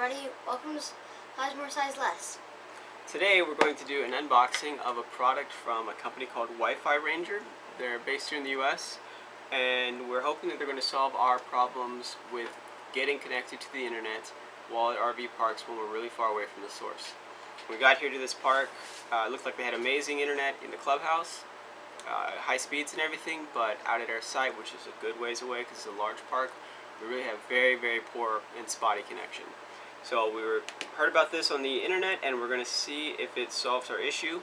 everybody. Welcome to Sizemore Sizeless. Today we're going to do an unboxing of a product from a company called WifiRanger. They're based here in the US, and we're hoping that they're going to solve our problems with getting connected to the internet while at RV parks when we're really far away from the source. When we got here to this park, it looked like they had amazing internet in the clubhouse, high speeds and everything, but out at our site, which is a good ways away because it's a large park, we really have very, very poor and spotty connection. So we heard about this on the internet, and we're going to see if it solves our issue.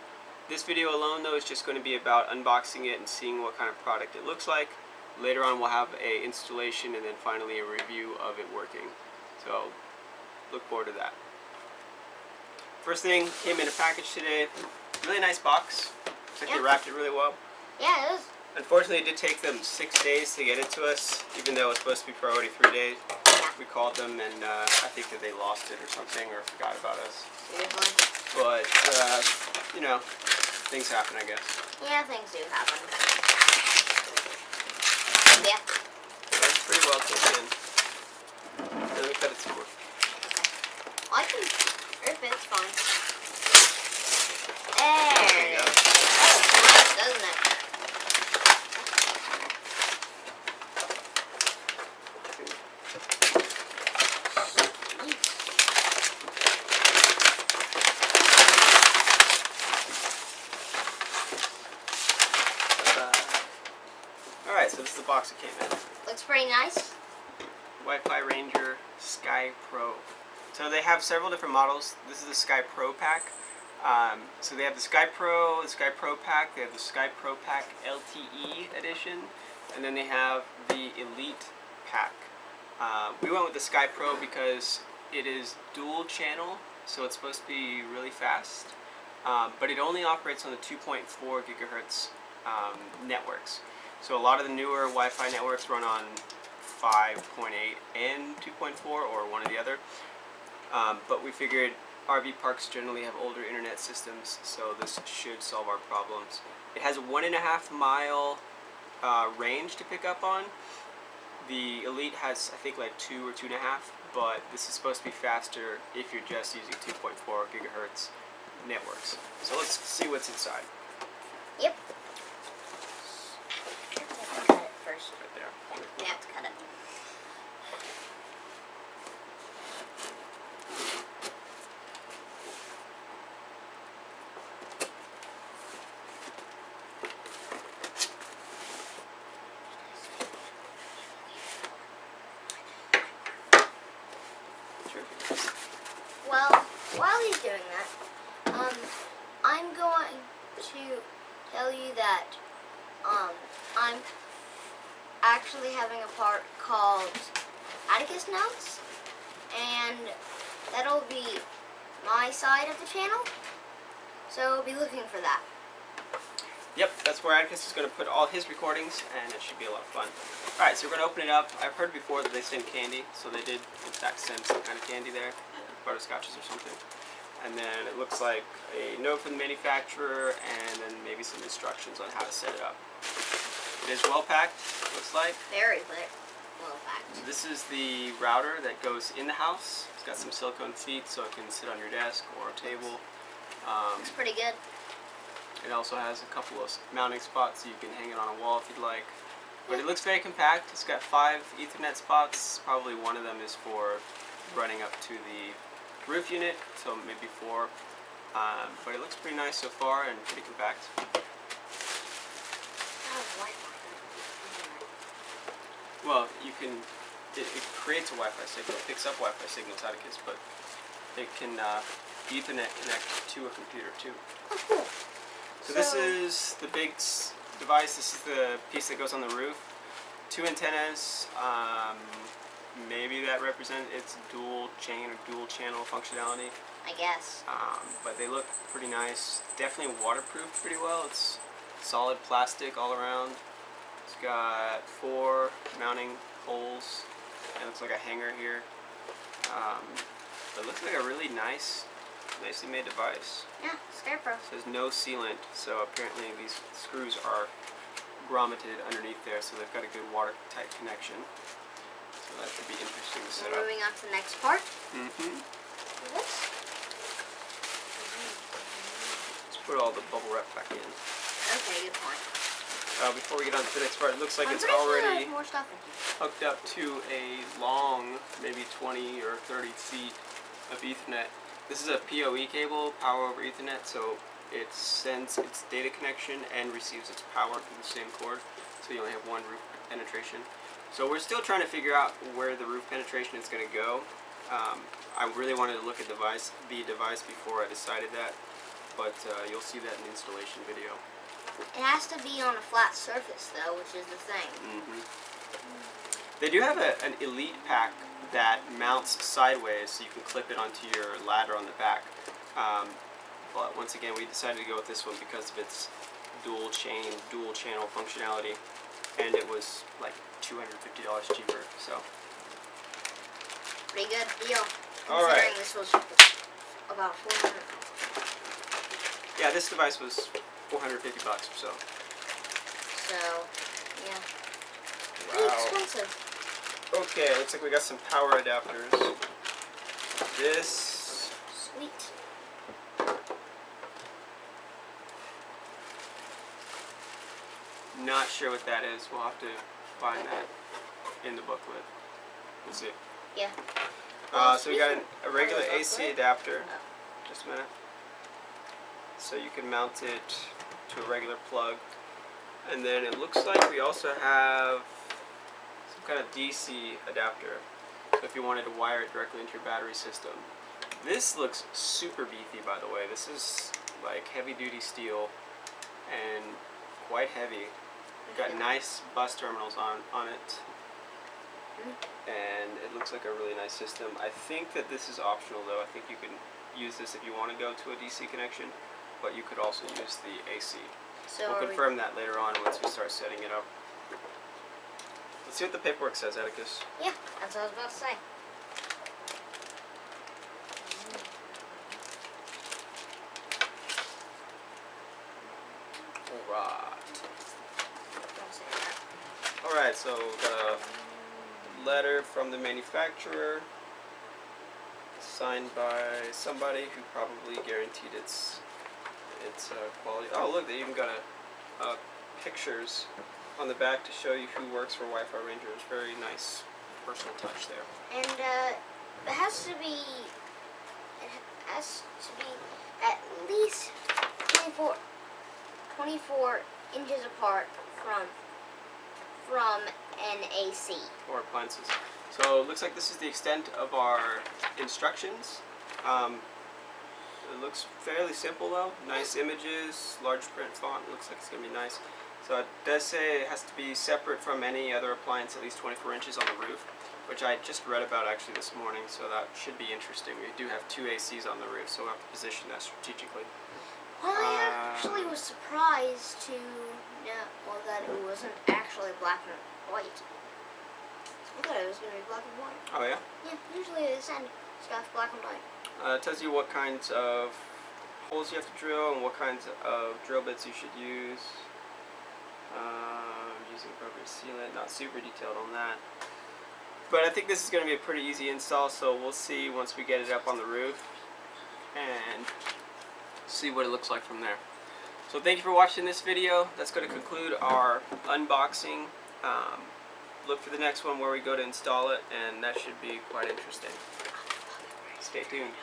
This video alone, though, is just going to be about unboxing it and seeing what kind of product it looks like. Later on, we'll have an installation and then finally a review of it working. So look forward to that. First thing came in a package today. Really nice box. Looks like they wrapped it really well. Yeah, it is. Unfortunately, it did take them 6 days to get it to us, even though it was supposed to be priority 3 days. Yeah. We called them, and I think that they lost it or something, or forgot about us. Seriously? But, you know, things happen, I guess. Yeah, things do happen. Yeah. That's pretty well taken in. Let me cut it some more. Okay. Well, I can rip it, it's fine. There There you it go. is. That looks nice, doesn't it? Alright, so this is the box it came in. Looks pretty nice. WifiRanger SkyPro. So they have several different models. This is the SkyPro Pack. So they have the SkyPro, the SkyPro Pack, they have the SkyPro Pack LTE edition, and then they have the Elite Pack. We went with the SkyPro because it is dual channel, so it's supposed to be really fast, but it only operates on the 2.4 gigahertz networks. So a lot of the newer Wi-Fi networks run on 5.8 and 2.4, or one or the other. But we figured RV parks generally have older internet systems, so this should solve our problems. It has a 1.5 mile range to pick up on. The Elite has, I think, like 2 or 2.5, but this is supposed to be faster if you're just using 2.4 gigahertz networks. So let's see what's inside. Yep. Cut it first. Right there. Yeah, let's cut it. Well, while he's doing that, I'm going to tell you that I'm actually having a part called Atticus Notes, and that'll be my side of the channel, so be looking for that. Yep, that's where Atticus is going to put all his recordings, and it should be a lot of fun. Alright, so we're going to open it up. I've heard before that they send candy, so they did in fact send some kind of candy there, butterscotches or something. And then it looks like a note from the manufacturer, and then maybe some instructions on how to set it up. It is well packed, looks like. Very well packed. So this is the router that goes in the house. It's got some silicone feet so it can sit on your desk or a table. It's pretty good. It also has a couple of mounting spots so you can hang it on a wall if you'd like. But it looks very compact. It's got 5 Ethernet spots. Probably one of them is for running up to the roof unit, so maybe 4. But it looks pretty nice so far and pretty compact. Well, you can. It creates a Wi-Fi signal. It picks up Wi-Fi signals out of Atticus, but it can Ethernet connect to a computer too. Oh, cool. So this is the big device. This is the piece that goes on the roof. 2 antennas. Maybe that represents its dual chain or dual channel functionality. I guess. But they look pretty nice. Definitely waterproof pretty well. It's solid plastic all around. It's got 4 mounting holes. And it looks like a hanger here. But it looks like a really nicely made device. Yeah, SkyPro. It says no sealant, so apparently these screws are grommeted underneath there, so they've got a good watertight connection. So that should be interesting to set We're up. moving on to the next part. Mm-hmm. This. Let's put all the bubble wrap back in. Okay, good point. Before we get on to the next part, it looks like I'm it's pretty sure already there's more stuff in here. hooked up to a long, maybe 20 or 30 feet of Ethernet. This is a PoE cable, power over Ethernet, so it sends its data connection and receives its power through the same cord, so you only have one roof penetration. So we're still trying to figure out where the roof penetration is going to go. I really wanted to look at the device before I decided that, but you'll see that in the installation video. It has to be on a flat surface, though, which is the thing. Mm-hmm. They do have an Elite pack that mounts sideways, so you can clip it onto your ladder on the back. But once again, we decided to go with this one because of its dual channel functionality, and it was like $250 cheaper. So Pretty good deal. All right. Considering this was about $400. yeah, this device was $450 or so. So, yeah. Pretty expensive. Okay, looks like we got some power adapters. This. Sweet. Not sure what that is. We'll have to find that in the booklet. We'll see. Yeah. So we got a regular Oh, AC booklet? adapter. Oh. Just a minute. So you can mount it to a regular plug. And then it looks like we also have some kind of DC adapter. So if you wanted to wire it directly into your battery system. This looks super beefy, by the way. This is like heavy duty steel and quite heavy. Got nice bus terminals on it. And it looks like a really nice system. I think that this is optional though. I think you can use this if you want to go to a DC connection, but you could also use the AC. So We'll confirm that later on once we start setting it up. Let's see what the paperwork says, Atticus. Yeah, that's what I was about to say. Don't say that. Alright, so we got a letter from the manufacturer signed by somebody who probably guaranteed its quality. Oh look, they even got pictures on the back to show you who works for WifiRanger. It's very nice personal touch there. And it has to be at least 24 inches apart from an AC. Or appliances. So it looks like this is the extent of our instructions. It looks fairly simple though. Nice images, large print font. Looks like it's going to be nice. So it does say it has to be separate from any other appliance at least 24 inches on the roof, which I just read about actually this morning, so that should be interesting. We do have 2 ACs on the roof, so we'll have to position that strategically. Well, I actually was surprised to know that it wasn't actually black and white. I thought it was going to be black and white. Oh yeah? Yeah, usually they send stuff black and white. It tells you what kinds of holes you have to drill and what kinds of drill bits you should use. Using appropriate sealant, not super detailed on that. But I think this is going to be a pretty easy install, so we'll see once we get it up on the roof and see what it looks like from there. So thank you for watching this video. That's going to conclude our unboxing. Look for the next one where we go to install it, and that should be quite interesting. Stay tuned.